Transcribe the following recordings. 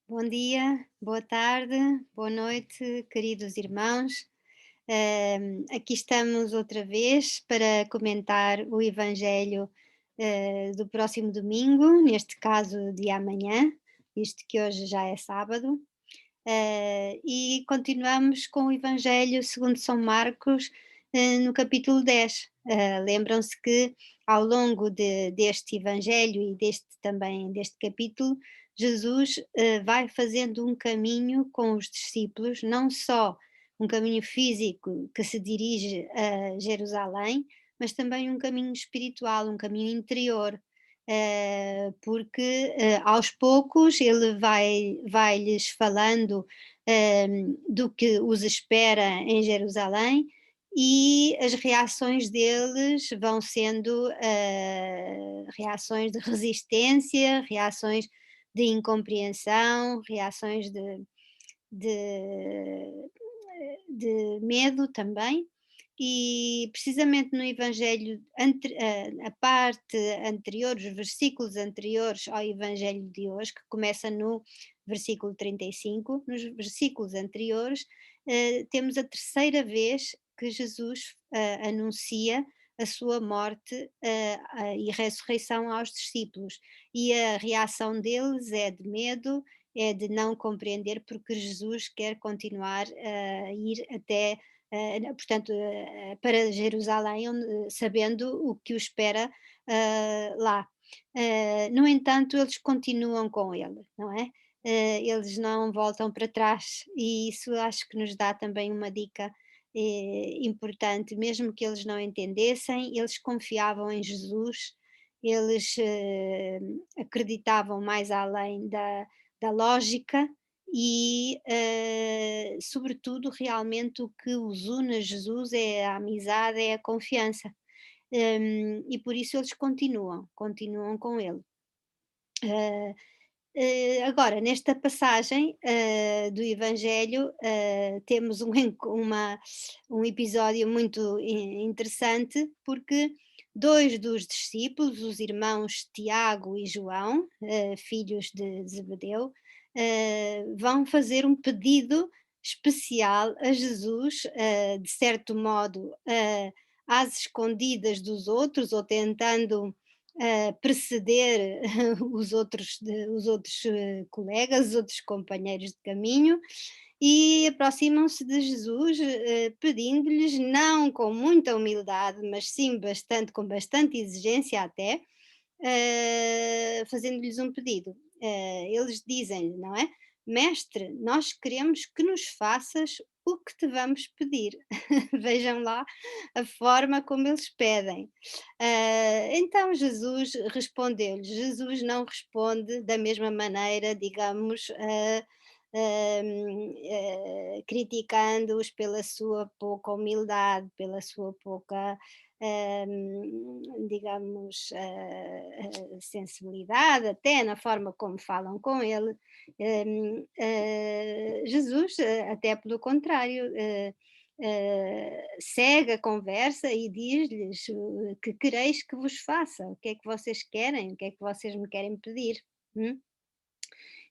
Bom dia, boa tarde, boa noite, queridos irmãos. Aqui estamos outra vez para comentar o Evangelho do próximo domingo, neste caso de amanhã, visto que hoje já é sábado. E continuamos com o Evangelho segundo São Marcos, no capítulo 10. Lembram-se que ao longo deste Evangelho e deste capítulo, Jesus vai fazendo um caminho com os discípulos, não só um caminho físico que se dirige a Jerusalém, mas também um caminho espiritual, um caminho interior, porque aos poucos ele vai-lhes falando do que os espera em Jerusalém e as reações deles vão sendo reações de resistência, reações de incompreensão, reações de, de medo também. E precisamente no Evangelho, a parte anterior, os versículos anteriores ao Evangelho de hoje, que começa no versículo 35, nos versículos anteriores, temos a terceira vez que Jesus anuncia a sua morte e ressurreição aos discípulos. E a reação deles é de medo, é de não compreender porque Jesus quer continuar a ir até portanto, para Jerusalém, sabendo o que o espera lá. No entanto, eles continuam com ele, não é? Eles não voltam para trás, e isso acho que nos dá também uma dica importante, mesmo que eles não entendessem, eles confiavam em Jesus, eles acreditavam mais além da lógica e, sobretudo, realmente o que os une a Jesus é a amizade, é a confiança. E por isso eles continuam com ele. Eh, Agora, nesta passagem do Evangelho, temos um episódio muito interessante, porque dois dos discípulos, os irmãos Tiago e João, filhos de Zebedeu, vão fazer um pedido especial a Jesus, de certo modo, às escondidas dos outros, ou tentando preceder os outros colegas, os outros companheiros de caminho, e aproximam-se de Jesus, pedindo-lhes, não com muita humildade, mas sim com bastante exigência até, fazendo-lhes um pedido. Eles dizem-lhe, não é? Mestre, nós queremos que nos faças o que te vamos pedir. Vejam lá a forma como eles pedem. Então Jesus respondeu-lhes. Jesus não responde da mesma maneira, digamos, criticando-os pela sua pouca humildade, pela sua pouca, digamos, sensibilidade, até na forma como falam com ele. Jesus, até pelo contrário, segue a conversa e diz-lhes: Que quereis que vos faça? O que é que vocês querem? O que é que vocês me querem pedir? Hum?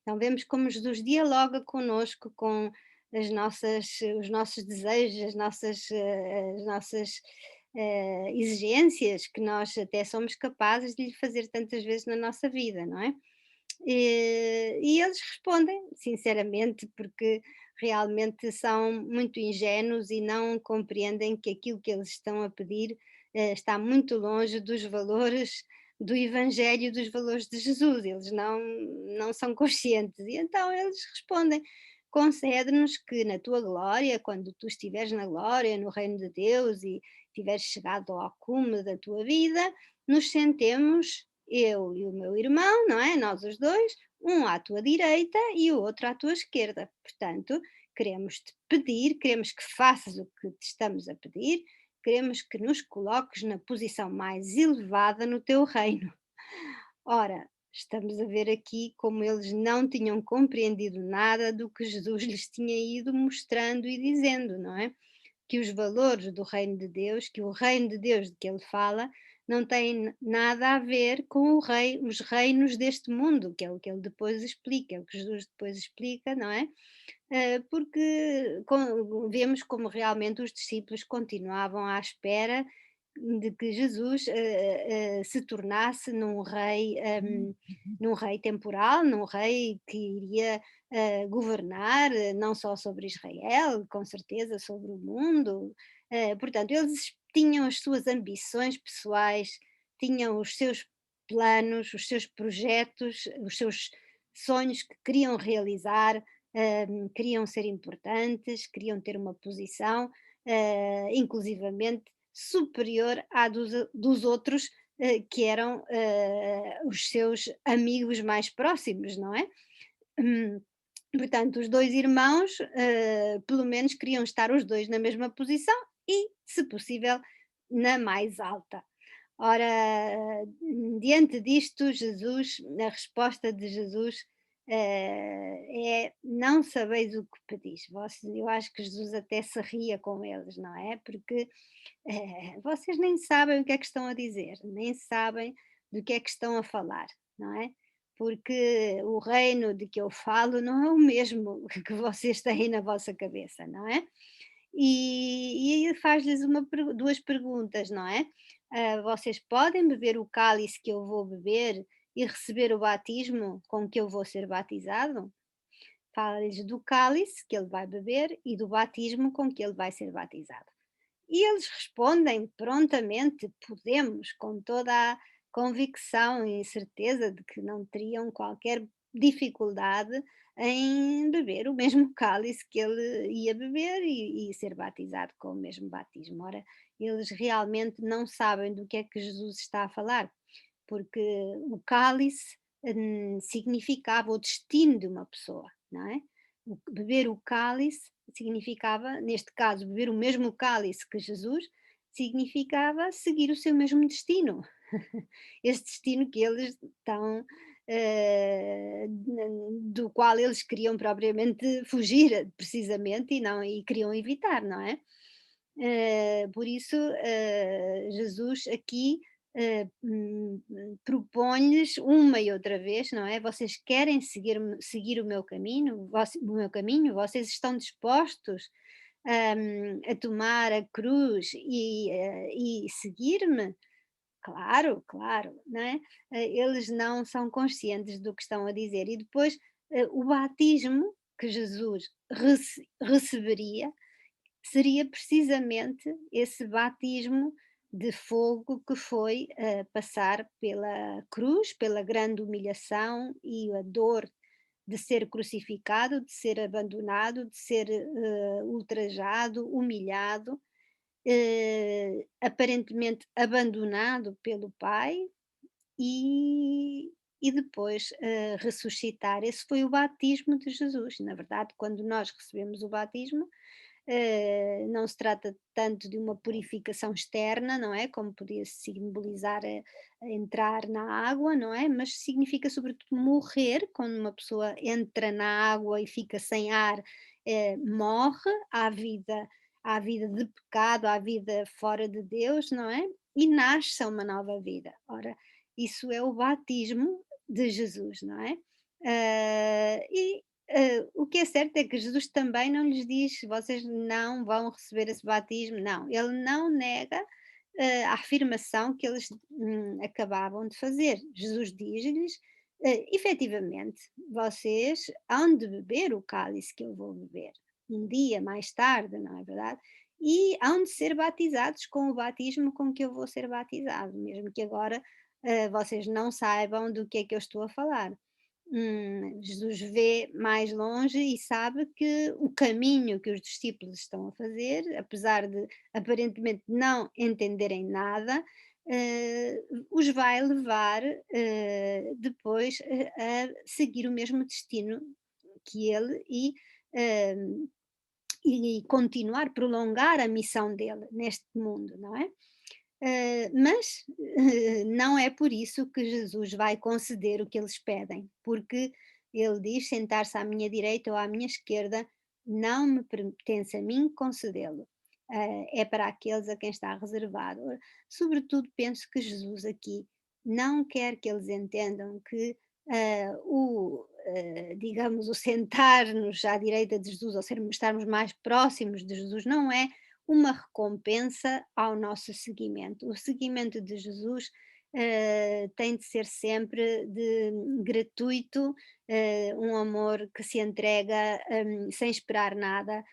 Então vemos como Jesus dialoga conosco com os nossos desejos, as nossas exigências que nós até somos capazes de lhe fazer tantas vezes na nossa vida, não é? E eles respondem, sinceramente, porque realmente são muito ingênuos e não compreendem que aquilo que eles estão a pedir está muito longe dos valores do Evangelho, dos valores de Jesus. Eles não são conscientes. E então eles respondem: concede-nos que na tua glória, quando tu estiveres na glória, no reino de Deus e tiveres chegado ao cume da tua vida, nos sentemos eu e o meu irmão, não é? Nós os dois, um à tua direita e o outro à tua esquerda. Portanto, queremos-te pedir, queremos que faças o que te estamos a pedir, queremos que nos coloques na posição mais elevada no teu reino. Ora, estamos a ver aqui como eles não tinham compreendido nada do que Jesus lhes tinha ido mostrando e dizendo, não é? Que os valores do reino de Deus, que o reino de Deus de que ele fala, não tem nada a ver com os reinos deste mundo, que é o que ele depois explica, é o que Jesus depois explica, não é? Porque vemos como realmente os discípulos continuavam à espera de que Jesus se tornasse num rei temporal, num rei que iria governar não só sobre Israel, com certeza sobre o mundo. Portanto, eles tinham as suas ambições pessoais, tinham os seus planos, os seus projetos, os seus sonhos que queriam realizar, queriam ser importantes, queriam ter uma posição, inclusivamente superior à dos outros, que eram os seus amigos mais próximos, não é? Hum, Portanto, os dois irmãos, pelo menos queriam estar os dois na mesma posição e, se possível, na mais alta. Ora, diante disto, a resposta de Jesus, é: "Não sabeis o que pedis". Eu acho que Jesus até se ria com eles, não é? Porque, vocês nem sabem o que é que estão a dizer, nem sabem do que é que estão a falar, não é? Porque o reino de que eu falo não é o mesmo que vocês têm na vossa cabeça, não é? E aí faz-lhes 2 perguntas, não é? Vocês podem beber o cálice que eu vou beber e receber o batismo com que eu vou ser batizado? Fala-lhes do cálice que ele vai beber e do batismo com que ele vai ser batizado. E eles respondem prontamente: "Podemos", com toda a convicção e certeza de que não teriam qualquer dificuldade em beber o mesmo cálice que ele ia beber e ser batizado com o mesmo batismo. Ora, eles realmente não sabem do que é que Jesus está a falar, porque o cálice, significava o destino de uma pessoa, não é? Beber o cálice significava, neste caso, beber o mesmo cálice que Jesus, significava seguir o seu mesmo destino. Esse destino que eles estão, do qual eles queriam propriamente fugir, precisamente, e queriam evitar, não é? Por isso, Jesus aqui propõe-lhes uma e outra vez, não é? Vocês querem seguir o meu caminho, vocês estão dispostos a tomar a cruz e seguir-me? Claro, claro, não é? Eles não são conscientes do que estão a dizer. E depois, o batismo que Jesus receberia seria precisamente esse batismo de fogo que foi passar pela cruz, pela grande humilhação e a dor de ser crucificado, de ser abandonado, de ser ultrajado, humilhado, aparentemente abandonado pelo Pai e, e depois ressuscitar. Esse foi o batismo de Jesus. Na verdade, quando nós recebemos o batismo, não se trata tanto de uma purificação externa, não é? Como podia simbolizar a entrar na água, não é? Mas significa sobretudo morrer, quando uma pessoa entra na água e fica sem ar, morre à vida de pecado, à vida fora de Deus, não é? E nasce uma nova vida. Ora, isso é o batismo de Jesus, não é? O que é certo é que Jesus também não lhes diz: "Vocês não vão receber esse batismo", não, ele não nega, a afirmação que eles, acabavam de fazer. Jesus diz-lhes, efetivamente: "Vocês hão de beber o cálice que eu vou beber, um dia mais tarde", não é verdade? "E hão de ser batizados com o batismo com que eu vou ser batizado", mesmo que agora, vocês não saibam do que é que eu estou a falar. Jesus vê mais longe e sabe que o caminho que os discípulos estão a fazer, apesar de aparentemente não entenderem nada, os vai levar depois a seguir o mesmo destino que ele eh, e continuar, prolongar a missão dele neste mundo, não é? Mas não é por isso que Jesus vai conceder o que eles pedem, porque ele diz: sentar-se à minha direita ou à minha esquerda, não me pertence a mim concedê-lo. é para aqueles a quem está reservado. Sobretudo, penso que Jesus aqui não quer que eles entendam que digamos, o sentar-nos à direita de Jesus, ou estarmos mais próximos de Jesus, não é uma recompensa ao nosso seguimento. O seguimento de Jesus tem de ser sempre gratuito, um amor que se entrega sem esperar nada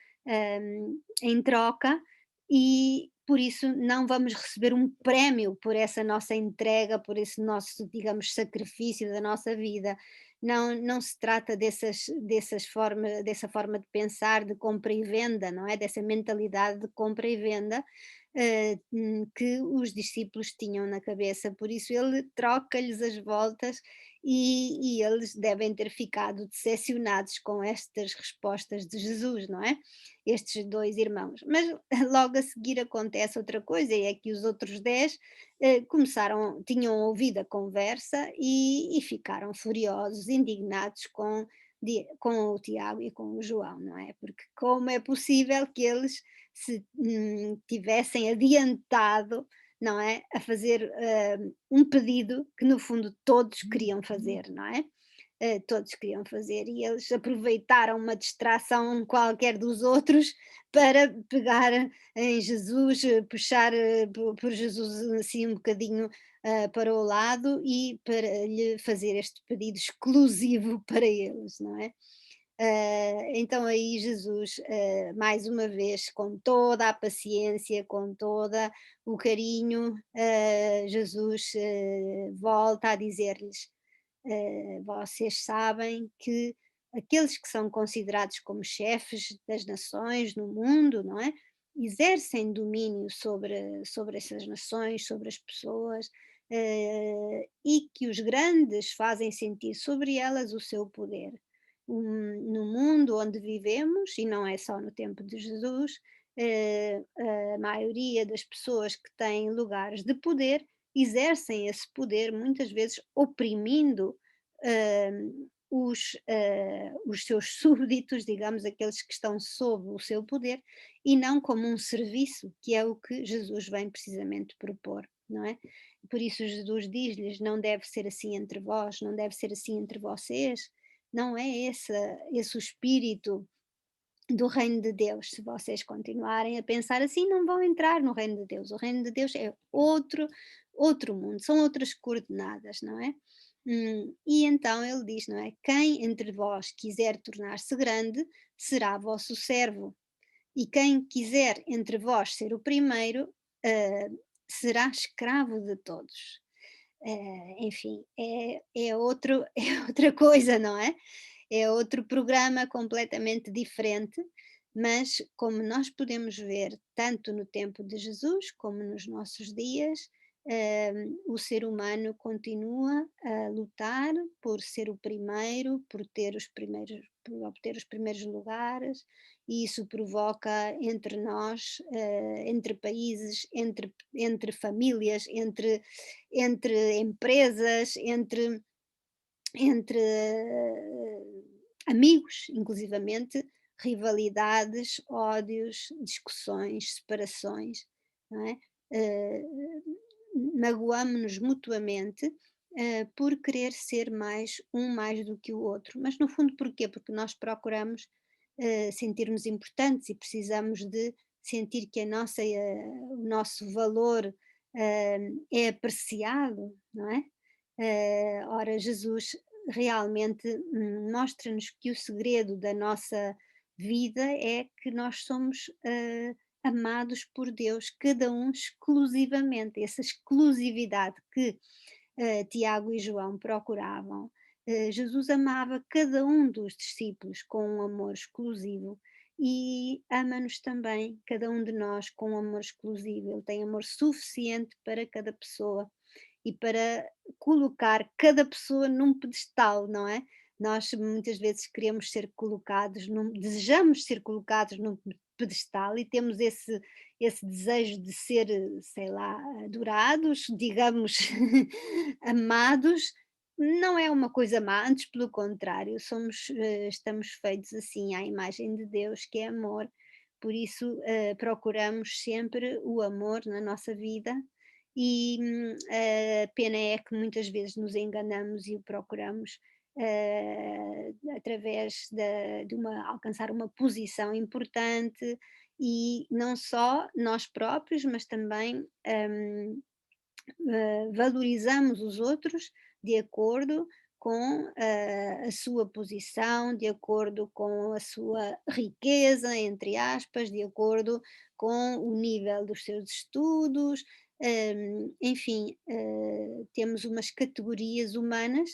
em troca, e por isso não vamos receber um prémio por essa nossa entrega, por esse nosso, digamos, sacrifício da nossa vida. Não se trata dessa forma de pensar de compra e venda, não é? Dessa mentalidade de compra e venda, que os discípulos tinham na cabeça, por isso ele troca-lhes as voltas e eles devem ter ficado decepcionados com estas respostas de Jesus, não é? Estes 2 irmãos. Mas logo a seguir acontece outra coisa, e é que os outros 10 tinham ouvido a conversa e ficaram furiosos, indignados com o Tiago e com o João, não é? Porque como é possível que eles se tivessem adiantado, não é? A fazer um pedido que no fundo todos queriam fazer, não é? Todos queriam fazer, e eles aproveitaram uma distração qualquer dos outros para pegar em Jesus, puxar por Jesus assim um bocadinho para o lado e para lhe fazer este pedido exclusivo para eles, não é? Então aí Jesus, mais uma vez, com toda a paciência, com toda o carinho, Jesus volta a dizer-lhes: vocês sabem que aqueles que são considerados como chefes das nações no mundo, não é? Exercem domínio sobre essas nações, sobre as pessoas, e que os grandes fazem sentir sobre elas o seu poder. No mundo onde vivemos, e não é só no tempo de Jesus, a maioria das pessoas que têm lugares de poder exercem esse poder muitas vezes oprimindo os seus súbditos, digamos, aqueles que estão sob o seu poder, e não como um serviço, que é o que Jesus vem precisamente propor, não é? Por isso Jesus diz-lhes: não deve ser assim entre vós, não deve ser assim entre vocês, não é esse o espírito do reino de Deus. Se vocês continuarem a pensar assim, não vão entrar no reino de Deus. O reino de Deus é outro mundo, são outras coordenadas, não é? E então ele diz, não é? Quem entre vós quiser tornar-se grande, será vosso servo. E quem quiser entre vós ser o primeiro, será escravo de todos. Enfim, é outra coisa, não é? É outro programa completamente diferente, mas como nós podemos ver tanto no tempo de Jesus como nos nossos dias, o ser humano continua a lutar por ser o primeiro, por obter os primeiros lugares, e isso provoca entre nós, entre países, entre famílias, entre empresas, entre amigos, inclusivamente, rivalidades, ódios, discussões, separações, não é? Eh, Magoamo-nos mutuamente por querer ser mais do que o outro. Mas no fundo porquê? Porque nós procuramos sentir-nos importantes e precisamos de sentir que o nosso valor é apreciado, não é? Ora, Jesus realmente mostra-nos que o segredo da nossa vida é que nós somos amados por Deus, cada um exclusivamente. Essa exclusividade que Tiago e João procuravam. Jesus amava cada um dos discípulos com um amor exclusivo e ama-nos também, cada um de nós, com um amor exclusivo. Ele tem amor suficiente para cada pessoa e para colocar cada pessoa num pedestal, não é? Nós muitas vezes queremos ser desejamos ser colocados num pedestal e temos esse desejo de ser, sei lá, adorados, digamos, amados. Não é uma coisa má, antes pelo contrário, estamos feitos assim à imagem de Deus, que é amor, por isso procuramos sempre o amor na nossa vida e a pena é que muitas vezes nos enganamos e o procuramos através de alcançar uma posição importante e não só nós próprios, mas também valorizamos os outros de acordo com a sua posição, de acordo com a sua riqueza, entre aspas, de acordo com o nível dos seus estudos, enfim, temos umas categorias humanas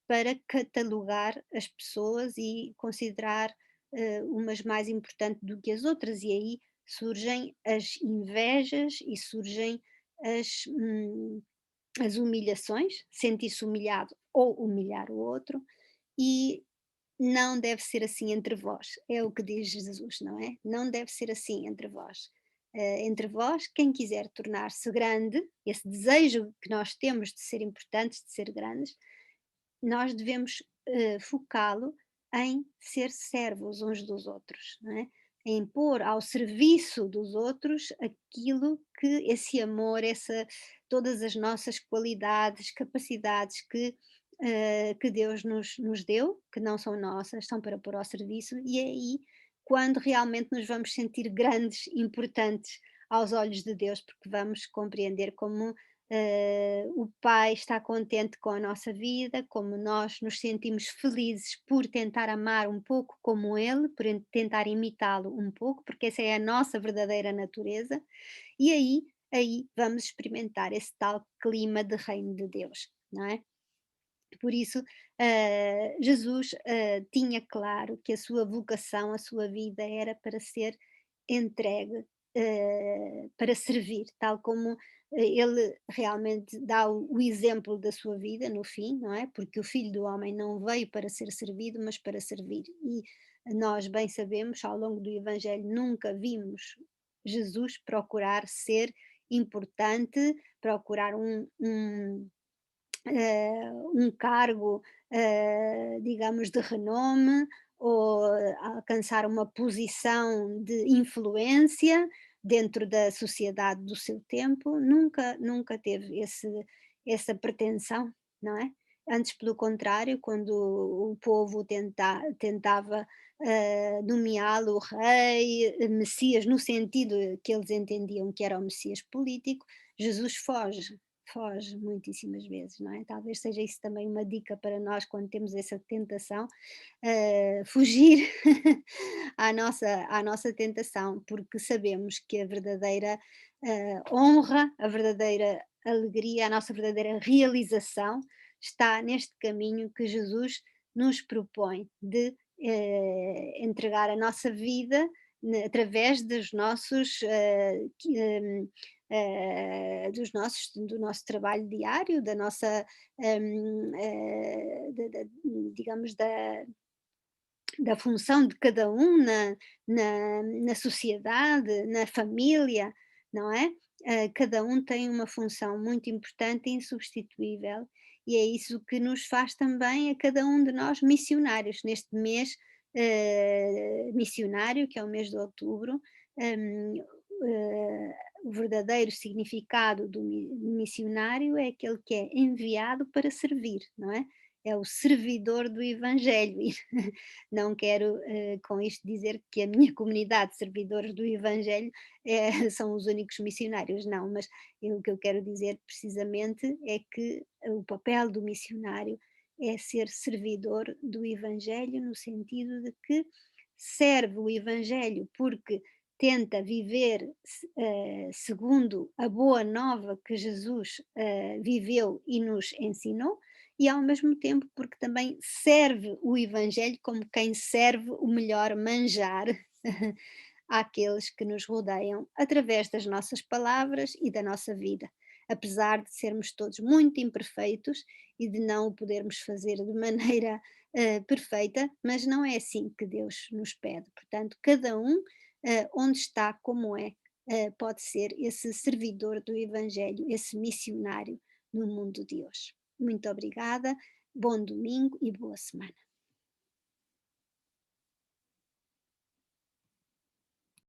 para catalogar as pessoas e considerar umas mais importantes do que as outras, e aí surgem as invejas e surgem as, as humilhações, sentir-se humilhado ou humilhar o outro, e não deve ser assim entre vós, é o que diz Jesus, não é? Não deve ser assim entre vós. Entre vós, quem quiser tornar-se grande, esse desejo que nós temos de ser importantes, de ser grandes, nós devemos focá-lo em ser servos uns dos outros, não é? Em pôr ao serviço dos outros aquilo que esse amor, todas as nossas qualidades, capacidades que Deus nos deu, que não são nossas, são para pôr ao serviço, e é aí quando realmente nos vamos sentir grandes, importantes aos olhos de Deus, porque vamos compreender como o Pai está contente com a nossa vida, como nós nos sentimos felizes por tentar amar um pouco como Ele, por tentar imitá-lo um pouco, porque essa é a nossa verdadeira natureza, e aí vamos experimentar esse tal clima de reino de Deus, não é? Por isso, Jesus tinha claro que a sua vocação, a sua vida era para ser entregue, para servir, tal como ele realmente dá o exemplo da sua vida no fim, não é? Porque o Filho do Homem não veio para ser servido, mas para servir. E nós bem sabemos, ao longo do Evangelho, nunca vimos Jesus procurar ser importante, procurar um cargo, digamos, de renome ou alcançar uma posição de influência dentro da sociedade do seu tempo, nunca teve essa pretensão, não é? Antes, pelo contrário, quando o povo tentava nomeá-lo rei, Messias, no sentido que eles entendiam que era o Messias político, Jesus foge muitíssimas vezes, não é? Talvez seja isso também uma dica para nós quando temos essa tentação, fugir à nossa tentação, porque sabemos que a verdadeira honra, a verdadeira alegria, a nossa verdadeira realização está neste caminho que Jesus nos propõe de entregar a nossa vida através dos nossos do nosso trabalho diário, da nossa, digamos, da função de cada um na sociedade, na família, não é? Cada um tem uma função muito importante e insubstituível, e é isso que nos faz também a cada um de nós missionários. Neste mês missionário, que é o mês de outubro, hum, o verdadeiro significado do missionário é aquele que é enviado para servir, não é? É o servidor do Evangelho. E não quero com isto dizer que a minha comunidade de servidores do Evangelho são os únicos missionários, não, mas o que eu quero dizer precisamente é que o papel do missionário é ser servidor do Evangelho, no sentido de que serve o Evangelho porque tenta viver segundo a boa nova que Jesus viveu e nos ensinou, e ao mesmo tempo porque também serve o Evangelho como quem serve o melhor manjar àqueles que nos rodeiam, através das nossas palavras e da nossa vida. Apesar de sermos todos muito imperfeitos e de não o podermos fazer de maneira perfeita, mas não é assim que Deus nos pede. Portanto, cada um, onde está, como é, pode ser esse servidor do Evangelho, esse missionário no mundo de hoje. Muito obrigada, bom domingo e boa semana.